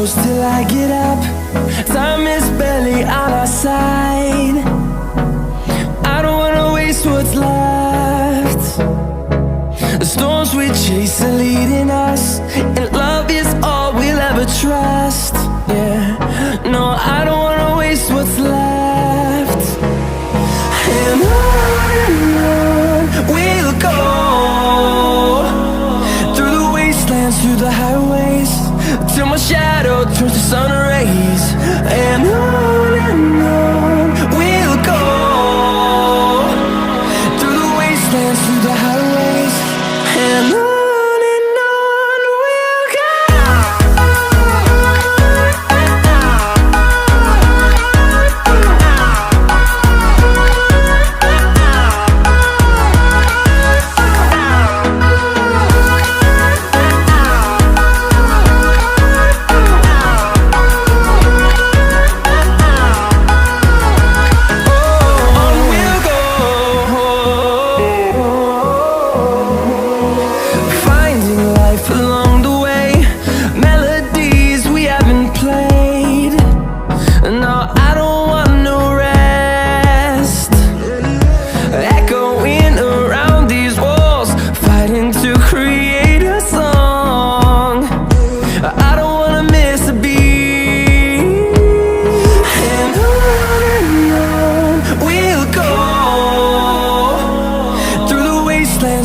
close till I get up. Time is barely on our side. I don't wanna waste what's left. The storms we chase are leading us, and love is all we'll ever trust. Yeah, no, I don't wanna waste what's left. And on we'll go, through the wastelands, through the highways, till my shadow turns to sun rays. And on we'll go, through the wastelands, through the highways, and on.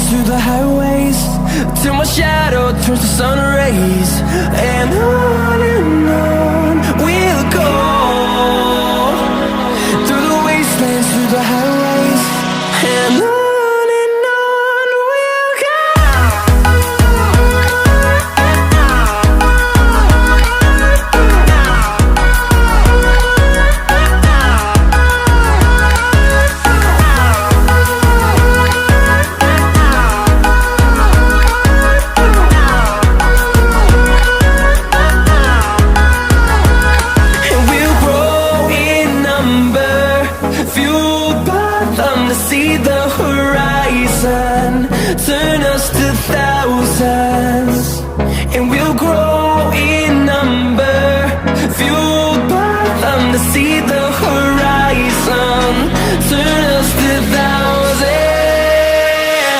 Through the highways, till my shadow turns to sun rays. And on we'll go, through the wastelands, through the highways, and on. See the horizon, turn us to thousands.